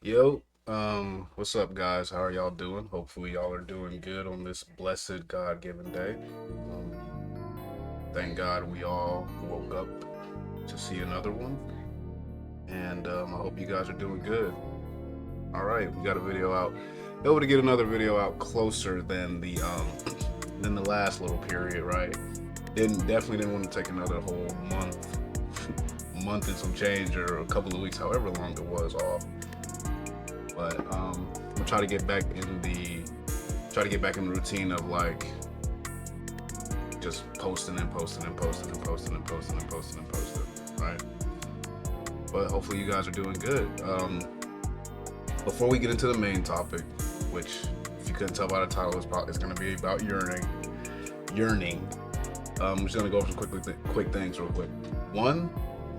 Yo, what's up, guys? How are y'all doing? Hopefully, y'all are doing good on this blessed God-given day. Um, thank God we all woke up to see another one, and I hope you guys are doing good. All right, we got a video out. Able to get another video out closer than the than the last little period, right? Definitely didn't want to take another whole month and some change, or a couple of weeks, however long it was off. But I'm gonna try to get back in the routine of like just posting and posting and posting and posting and posting and posting and posting, right? But hopefully you guys are doing good. Before we get into the main topic, which if you couldn't tell by the title, it's going to be about yearning. I'm just gonna go over some quick things real quick. One,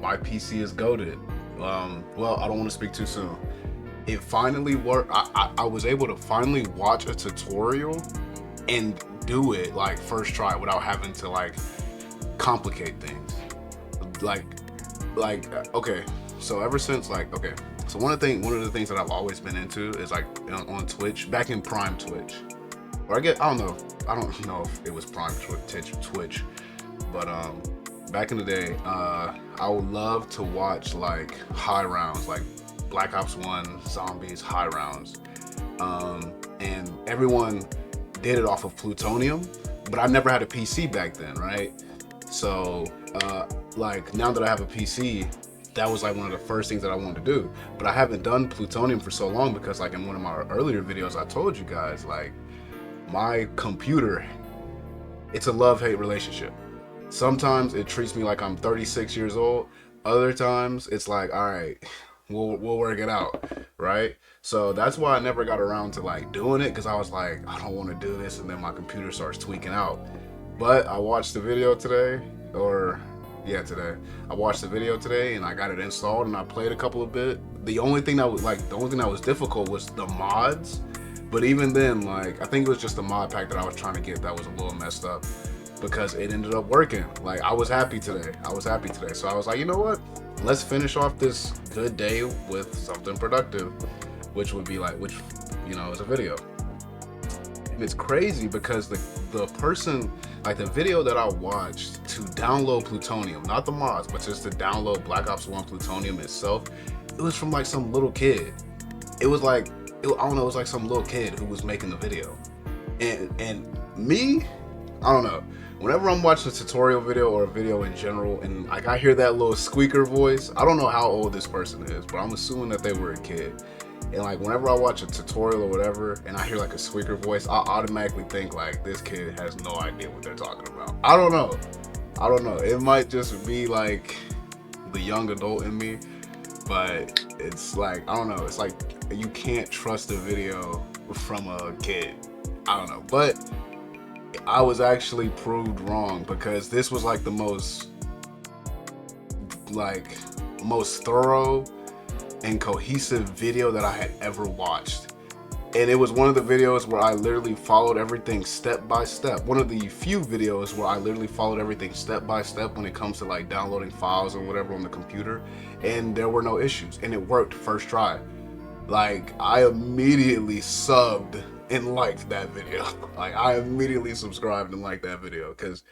my PC is goated. Well, I don't want to speak too soon. It finally worked. I was able to finally watch a tutorial and do it like first try without having to like complicate things. Like, okay. So ever since okay. So one of the things that I've always been into is like on Twitch, back in Prime Twitch, or I don't know if it was Prime Twitch, but back in the day, I would love to watch like high rounds, like Black Ops 1 zombies high rounds, and everyone did it off of plutonium, but I never had a PC back then, right? So like now that I have a PC, that was like one of the first things that I wanted to do. But I haven't done plutonium for so long because like in one of my earlier videos I told you guys like my computer, it's a love-hate relationship. Sometimes it treats me like I'm 36 years old. Other times it's like, all right, we'll work it out, right? So that's why I never got around to like doing it, because I was like, I don't want to do this, and then my computer starts tweaking out. But I watched the video today, or yeah, today. I watched the video today and I got it installed and I played a couple of bit. The only thing that was difficult was the mods. But even then, like I think it was just the mod pack that I was trying to get that was a little messed up, because it ended up working. Like I was happy today. So I was like, you know what? Let's finish off this good day with something productive, which is a video. And it's crazy because the person, like the video that I watched to download plutonium, not the mods, but just to download Black Ops 1 plutonium itself, it was from like some little kid. It was like I don't know, it was like some little kid who was making the video. And me, I don't know. Whenever I'm watching a tutorial video or a video in general, and like I hear that little squeaker voice, I don't know how old this person is, but I'm assuming that they were a kid. And like whenever I watch a tutorial or whatever, and I hear like a squeaker voice, I automatically think like this kid has no idea what they're talking about. I don't know. It might just be like the young adult in me, but it's like I don't know. It's like you can't trust a video from a kid. I don't know, but I was actually proved wrong, because this was like the most thorough and cohesive video that I had ever watched. And it was one of the videos where I literally followed everything step by step. One of the few videos where I literally followed everything step by step when it comes to like downloading files or whatever on the computer, and there were no issues, and it worked first try. Like I immediately subbed and liked that video. Like I immediately subscribed and liked that video, because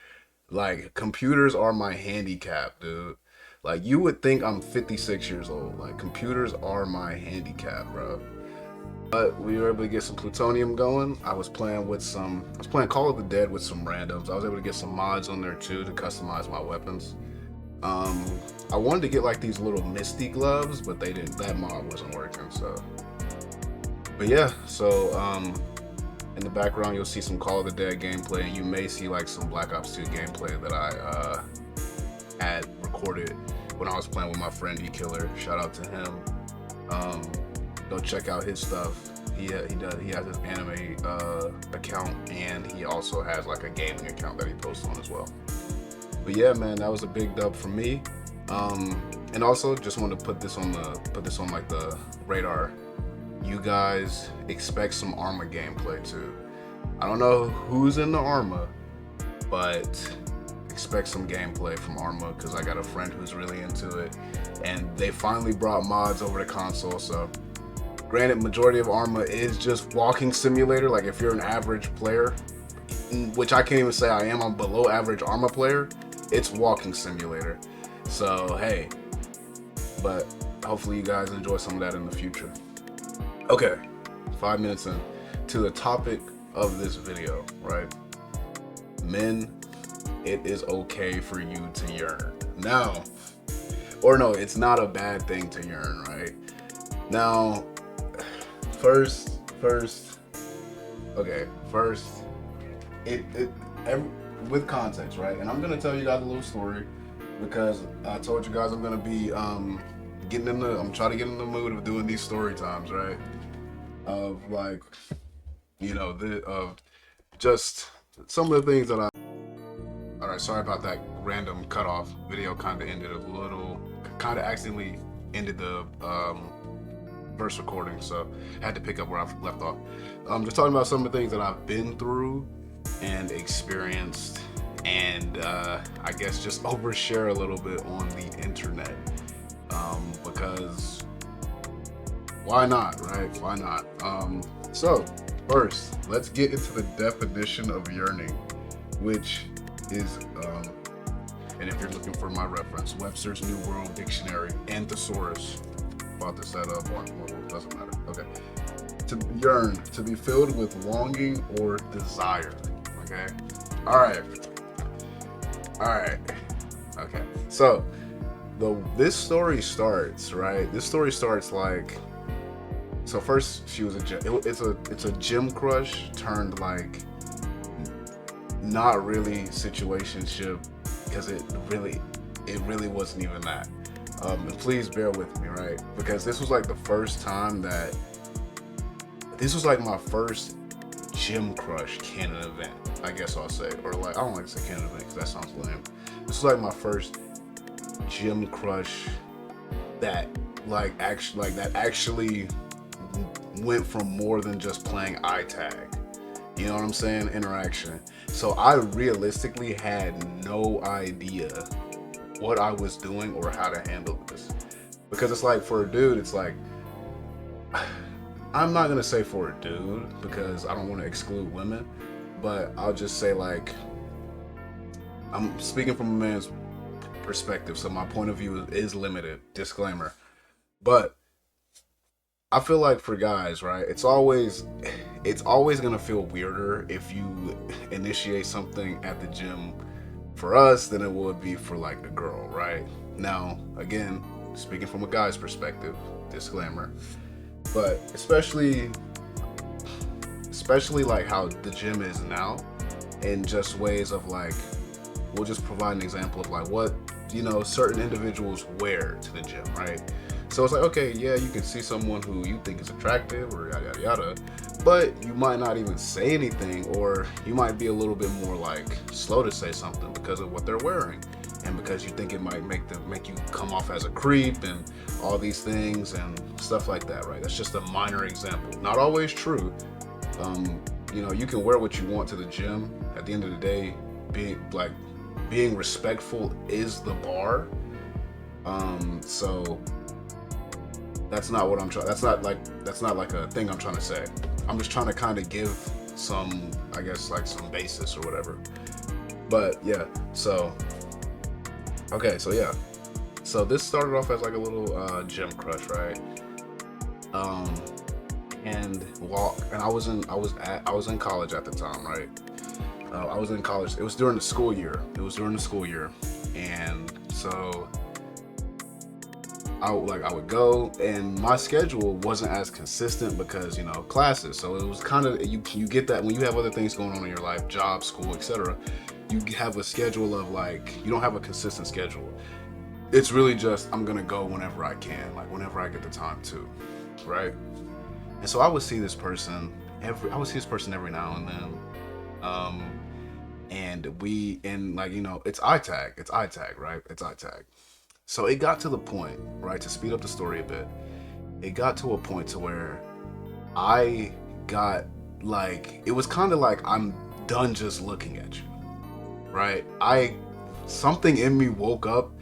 like computers are my handicap, dude. Like you would think I'm 56 years old. Like computers are my handicap, bro. But we were able to get some plutonium going. I was playing Call of the Dead with some randoms. I was able to get some mods on there too to customize my weapons. Um, I wanted to get like these little misty gloves, but that mod wasn't working, so. But yeah, so in the background you'll see some Call of the Dead gameplay, and you may see like some Black Ops 2 gameplay that I had recorded when I was playing with my friend E-Killer. Shout out to him. Go check out his stuff. He has his anime account, and he also has like a gaming account that he posts on as well. But yeah, man, that was a big dub for me. And also just wanted to put this on like the radar. You guys expect some Arma gameplay too. I don't know who's in the Arma, but expect some gameplay from Arma, because I got a friend who's really into it, and they finally brought mods over to console, so Granted, majority of Arma is just walking simulator. Like if you're an average player, which I can't even say I am, I'm below average Arma player, it's walking simulator. So hey, but hopefully you guys enjoy some of that in the future. Okay, 5 minutes in to the topic of this video, right? Men, it is okay for you to yearn. Now, or no, it's not a bad thing to yearn, right? Now, first, with context, right? And I'm gonna tell you guys a little story because I told you guys I'm gonna be I'm trying to get in the mood of doing these story times, right? Of like, you know, just some of the things that I. All right, sorry about that random cutoff. Video kind of ended a little, kind of accidentally ended the first recording, so I had to pick up where I left off. Just talking about some of the things that I've been through and experienced, and I guess just overshare a little bit on the internet, because why not, right? Why not? So first, let's get into the definition of yearning, which is, and if you're looking for my reference, Webster's New World Dictionary and Thesaurus. Bought this at doesn't matter. Okay. To yearn, to be filled with longing or desire. Okay. All right. Okay. So this story starts, right? This story starts like, so first she was it's a gym crush turned like not really situationship, because it really wasn't even that. And please bear with me, right? Because this was like the first time that this was like my first gym crush canon event, I guess I'll say, or like I don't like to say canon event because that sounds lame. This was like my first gym crush that actually went from more than just playing eye tag. You know what I'm saying? Interaction. So I realistically had no idea what I was doing or how to handle this. Because it's like, for a dude, it's like, I'm not gonna say for a dude because I don't want to exclude women, but I'll just say, like, I'm speaking from a man's perspective, so my point of view is limited, disclaimer. But I feel like for guys, right, it's always gonna feel weirder if you initiate something at the gym for us than it would be for like a girl, right? Now, again, speaking from a guy's perspective, disclaimer, but especially like how the gym is now, and just ways of like, we'll just provide an example of like what, you know, certain individuals wear to the gym, right? So it's like, okay, yeah, you can see someone who you think is attractive or yada yada yada, but you might not even say anything, or you might be a little bit more like slow to say something because of what they're wearing, and because you think it might make you come off as a creep and all these things and stuff like that, right? That's just a minor example. Not always true. You know, you can wear what you want to the gym. At the end of the day, being respectful is the bar. So that's not what I'm trying. That's not like a thing I'm trying to say. I'm just trying to kind of give some, I guess, like some basis or whatever. But yeah, so okay, so yeah, so this started off as like a little gym crush, right? And I was in college at the time, right? I was in college. It was during the school year. And so I would go, and my schedule wasn't as consistent because, you know, classes. So it was kind of, you get that when you have other things going on in your life, job, school, etc. You have a schedule of like, you don't have a consistent schedule. It's really just, I'm gonna go whenever I can, like whenever I get the time to, right? And so I would see this person every now and then. And like, you know, it's eye tag, right? It's eye tag. So it got to the point, right, to speed up the story a bit, it got to a point to where I got like, it was kind of like, I'm done just looking at you, right? Something in me woke up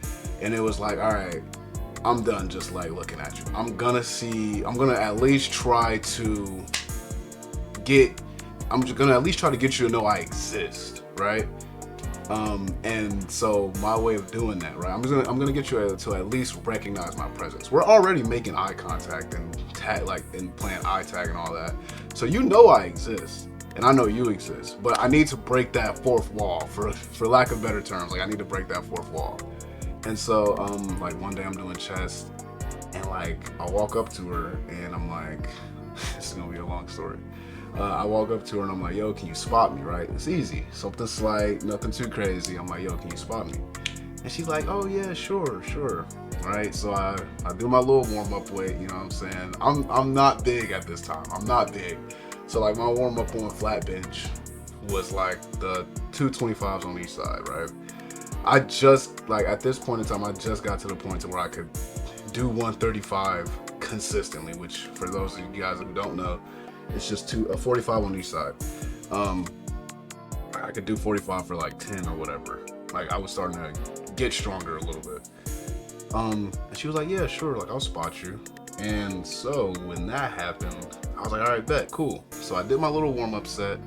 and it was like, all right, I'm done just like looking at you. I'm gonna at least try to get, I'm just gonna at least try to get you to know I exist, right? And so my way of doing that, right? I'm gonna get you to at least recognize my presence. We're already making eye contact and and playing eye tag and all that. So you know I exist, and I know you exist. But I need to break that fourth wall, for lack of better terms. Like I need to break that fourth wall. And so like one day I'm doing chess, and like I walk up to her, and I'm like, this is gonna be a long story. I walk up to her and I'm like, yo, can you spot me, right? It's easy. Something slight, nothing too crazy. I'm like, yo, can you spot me? And she's like, oh yeah, sure. Right? So I do my little warm-up weight, you know what I'm saying? I'm not big at this time. I'm not big. So like my warm-up on flat bench was like the 225s on each side, right? I just, like at this point in time, I just got to the point to where I could do 135 consistently, which for those of you guys who don't know, it's just 45 on each side. I could do 45 for like 10 or whatever. Like I was starting to get stronger a little bit. And she was like, yeah, sure, like I'll spot you. And so when that happened, I was like, all right, bet, cool. So I did my little warm-up set,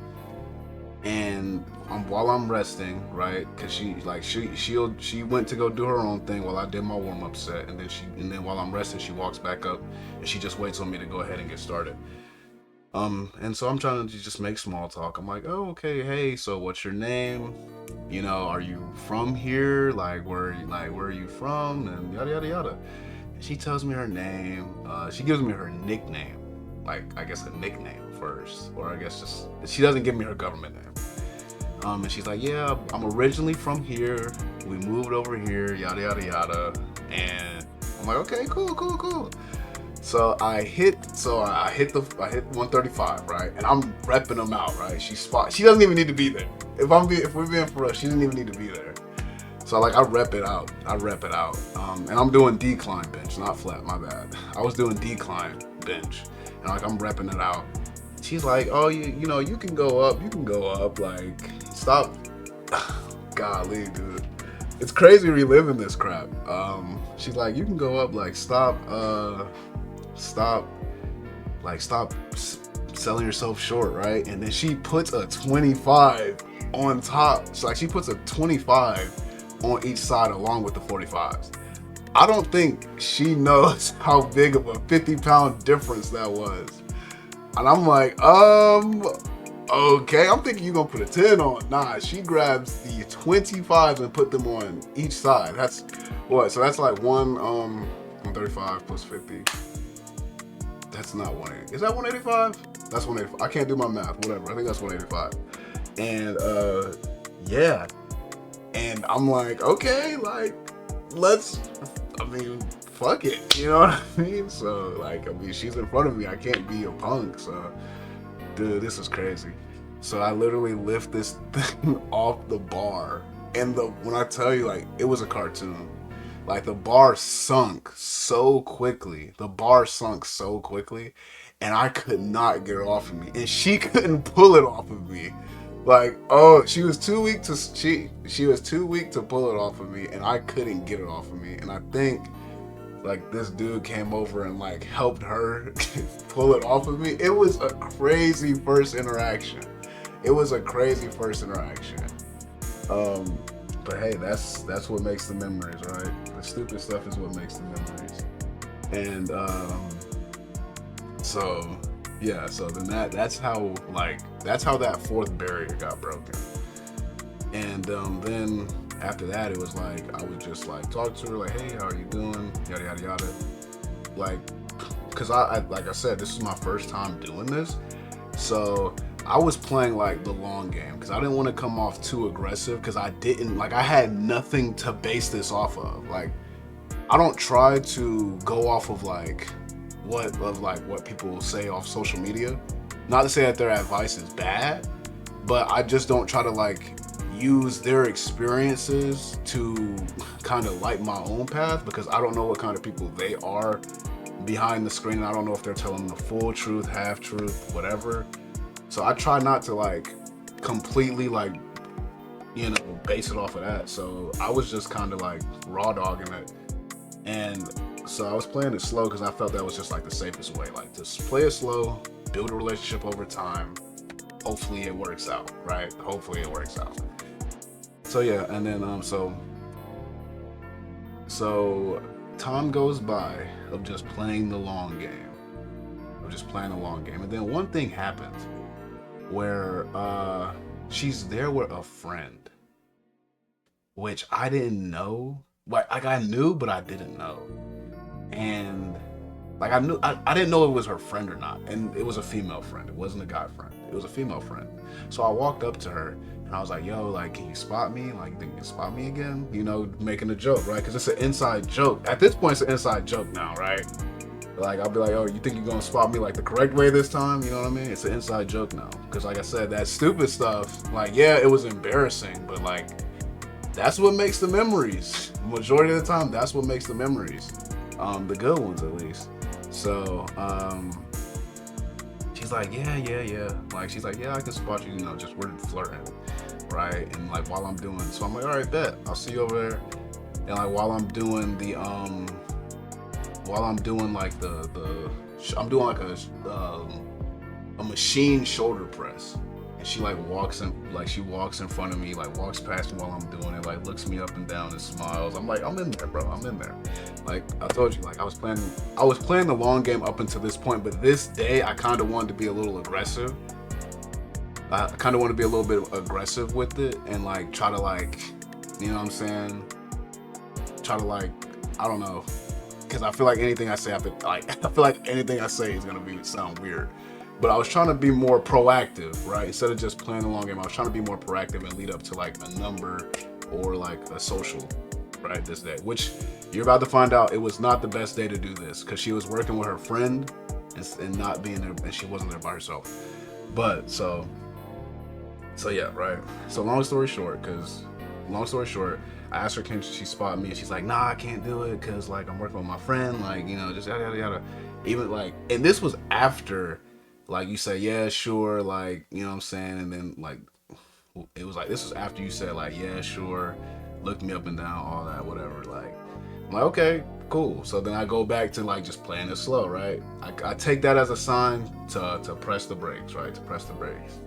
and while I'm resting, right? Cause she went to go do her own thing while I did my warm-up set, and then while I'm resting, she walks back up and she just waits on me to go ahead and get started. And so I'm trying to just make small talk. I'm like, oh, okay, hey, so what's your name? You know, are you from here? Like, where are you from? And yada yada yada. And she tells me her name. She gives me her nickname, like I guess a nickname first, or I guess just she doesn't give me her government name. And she's like, yeah, I'm originally from here. We moved over here, yada yada yada. And I'm like, okay, cool. So I hit 135, right? And I'm repping them out, right? She doesn't even need to be there. If we're being for us, she doesn't even need to be there. So like I rep it out. And I'm doing decline bench, not flat, my bad. I was doing decline bench. And like I'm repping it out. She's like, oh, you know, you can go up, like stop. Golly, dude. It's crazy reliving this crap. She's like, you can go up, like stop selling yourself short, right? And then she puts a 25 on top. So like she puts a 25 on each side along with the 45s. I don't think she knows how big of a 50-pound difference that was. And I'm like, okay, I'm thinking you're gonna put a 10 on. Nah, she grabs the 25s and put them on each side. That's what? So that's like 135 plus 50. That's not 180. Is that 185? That's 185. I can't do my math. Whatever. I think that's 185. And yeah. And I'm like, okay, like fuck it. You know what I mean? So like, she's in front of me. I can't be a punk. So, dude, this is crazy. So I literally lift this thing off the bar, and when I tell you, like, it was a cartoon. Like the bar sunk so quickly, and I could not get it off of me, and she couldn't pull it off of me. Like, oh, she was too weak to pull it off of me, and I couldn't get it off of me. And I think like this dude came over and like helped her pull it off of me. It was a crazy first interaction. But hey, that's what makes the memories, right? The stupid stuff is what makes the memories. And so yeah, so then that's how that fourth barrier got broken. And then after that, it was like I would just like talk to her, like, hey, how are you doing? Yada yada yada. Like, cause I like I said, this is my first time doing this, so I was playing like the long game because I didn't want to come off too aggressive, because I had nothing to base this off of. Like, I don't try to go off of what people say off social media. Not to say that their advice is bad, but I just don't try to like use their experiences to kind of light my own path, because I don't know what kind of people they are behind the screen, and I don't know if they're telling the full truth, half truth, whatever. So I try not to like completely like, you know, base it off of that. So I was just kind of like raw dogging it. And So I was playing it slow because I felt that was just like the safest way. Like just play it slow, build a relationship over time. Hopefully it works out, right? Hopefully it works out. So yeah, and then so time goes by of just playing the long game. Of just playing the long game. And then one thing happens where she's there with a friend, which I didn't know. Like I knew, but I didn't know. And like I didn't know it was her friend or not. And it was a female friend. It wasn't a guy friend. It was a female friend. So I walked up to her and I was like, yo, like, can you spot me? Like, you think you can spot me again? You know, making a joke, right? Because it's an inside joke. At this point, it's an inside joke now, right? Like, I'll be like, oh, you think you're going to spot me like the correct way this time? You know what I mean? It's an inside joke now. Because like I said, that stupid stuff, like, yeah, it was embarrassing, but like, that's what makes the memories. Majority of the time, that's what makes the memories. The good ones, at least. So, she's like, yeah. Like, she's like, yeah, I can spot you, you know, just we're flirting, right? And like, while I'm doing, so I'm like, all right, bet. I'll see you over there. And like, while I'm doing the, like I'm doing like a machine shoulder press. And she like walks in front of me, like walks past me while I'm doing it, like looks me up and down and smiles. I'm like, I'm in there, bro. I'm in there. Like I told you, like I was playing the long game up until this point, but this day I kind of wanted to be a little aggressive. I kind of want to be a little bit aggressive with it and like try to like, you know what I'm saying? Try to like, I don't know, because I feel like anything I say, I feel like anything I say is gonna sound weird. But I was trying to be more proactive, right? Instead of just playing the long game, I was trying to be more proactive and lead up to like a number or like a social, right? This day, which you're about to find out, it was not the best day to do this because she was working with her friend and not being there, and she wasn't there by herself. But so yeah, right? So long story short, I asked her, can she spot me? And she's like, nah, I can't do it because like I'm working with my friend, like, you know, just yada yada yada. Even like, and this was after like you say, yeah, sure, like, you know what I'm saying? And then like, it was like, this was after you said like, yeah, sure, looked me up and down, all that, whatever. Like, I'm like, okay, cool. So then I go back to like just playing it slow, right? I take that as a sign to press the brakes, right? To press the brakes.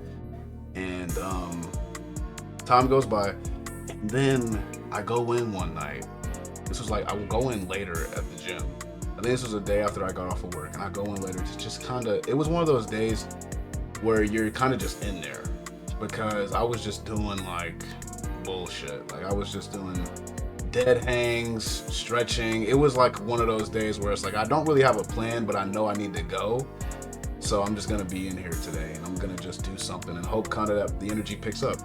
And time goes by, and then I go in one night. This was like, I would go in later at the gym. I think this was a day after I got off of work, and I go in later to just kind of, it was one of those days where you're kind of just in there because I was just doing like bullshit. Like I was just doing dead hangs, stretching. It was like one of those days where it's like, I don't really have a plan, but I know I need to go. So I'm just going to be in here today and I'm going to just do something and hope kind of that the energy picks up.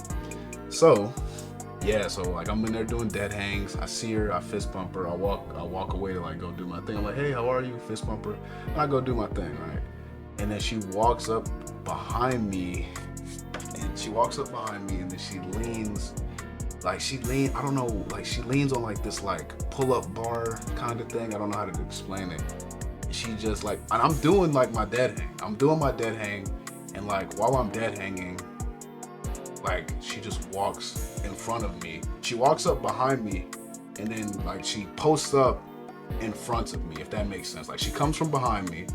So yeah, so like I'm in there doing dead hangs. I see her, I fist bump her. I walk away to like go do my thing. I'm like, hey, how are you? Fist bump her. And I go do my thing, right? And then she walks up behind me, and then she leans, I don't know, like she leans on like this like pull-up bar kind of thing. I don't know how to explain it. She just like, and I'm doing like my dead hang. I'm doing my dead hang, and like while I'm dead hanging, like she just walks in front of me. She walks up behind me, and then like she posts up in front of me, if that makes sense. Like she comes from behind me,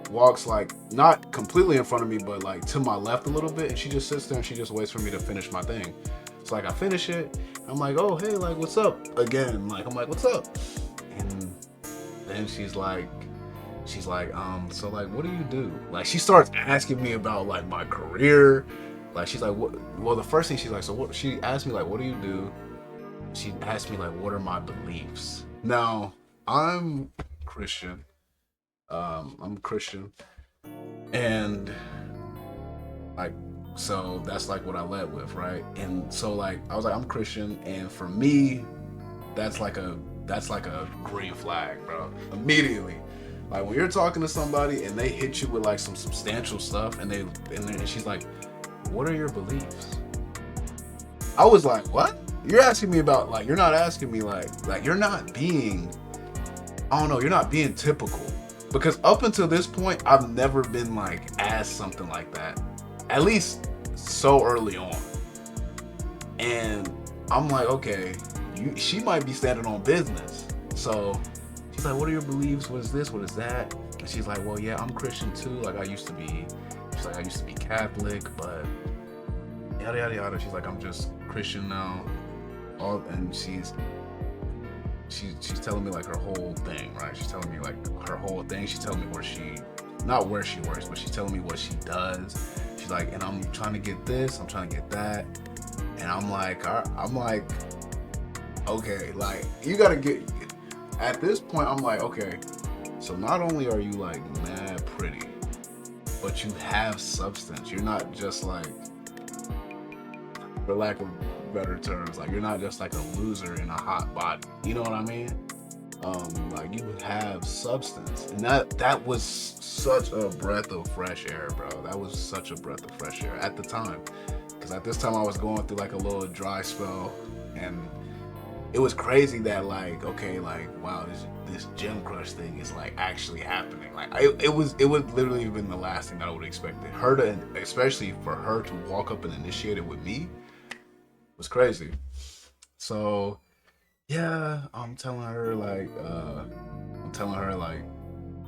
walks like not completely in front of me, but like to my left a little bit, and she just sits there and she just waits for me to finish my thing. So like I finish it, I'm like, oh hey, like what's up? Again, like I'm like, what's up? And then she's like, so like what do you do? Like she starts asking me about like my career. Like she's like, what? Well, the first thing she's like, so what? She asked me like, what do you do? She asked me like, what are my beliefs? Now I'm Christian. I'm Christian, and like, so that's like what I led with, right? And so like I was like, I'm Christian, and for me, that's like a green flag, bro. Immediately. Like when you're talking to somebody and they hit you with like some substantial stuff, and she's like, what are your beliefs? I was like, what? You're asking me about, like, you're not asking me like you're not being, I don't know, you're not being typical. Because up until this point, I've never been like asked something like that. At least so early on. And I'm like, okay, she might be standing on business. So She's like, what are your beliefs? What is this? What is that? And she's like, well, yeah, I'm Christian too. Like I used to be. She's like, I used to be Catholic, but yada yada yada. She's like, I'm just Christian now. And she's telling me like her whole thing, right? She's telling me like her whole thing. She's telling me not where she works, but she's telling me what she does. She's like, and I'm trying to get this, I'm trying to get that, and I'm like, okay, like you gotta get. At this point, I'm like, okay, so not only are you like mad pretty, but you have substance. You're not just like, for lack of better terms, like you're not just like a loser in a hot body. You know what I mean? Like you have substance, and that was such a breath of fresh air, bro. That was such a breath of fresh air at the time, because at this time I was going through like a little dry spell, and it was crazy that like, okay, like wow, this gym crush thing is like actually happening. Like it would literally have been the last thing that I would have expected. Her to, especially for her to walk up and initiate it with me, was crazy. So yeah, I'm telling her like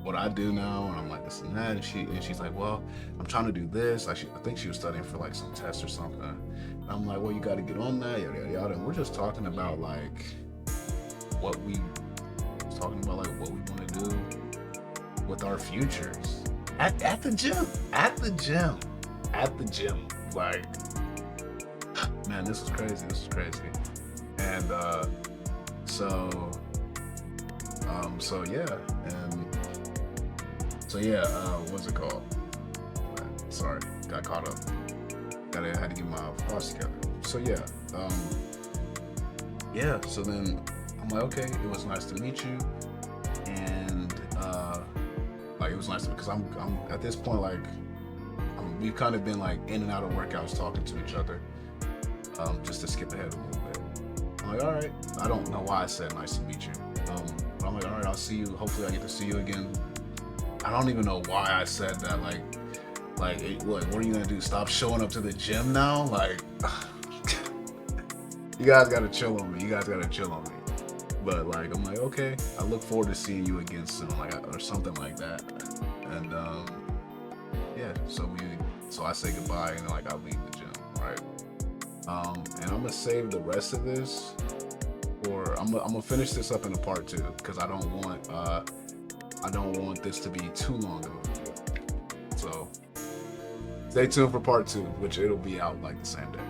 what I do now, and I'm like this and that, and she's like, well, I'm trying to do this. Like I think she was studying for like some test or something. And I'm like, well, you got to get on that, yada yada yada. And we're just talking about like what we want to do with our futures at the gym, like, man, this is crazy. And what's it called? Sorry, got caught up. Had to get my thoughts together. So so then I'm like, okay, it was nice to meet you, and like it was nice because I'm at this point like we've kind of been like in and out of workouts, talking to each other, just to skip ahead a little bit. I'm like, all right, I don't know why I said nice to meet you, but I'm like, all right, I'll see you. Hopefully, I get to see you again. I don't even know why I said that. Like, what are you gonna do? Stop showing up to the gym now? Like, you guys gotta chill on me. But like, I'm like, okay, I look forward to seeing you again soon, like, or something like that. And so I say goodbye, and like I leave the gym, right? And I'm gonna save the rest of this, or I'm gonna finish this up in a part 2, because I don't want this to be too long of a video. So stay tuned for part 2, which it'll be out like the same day.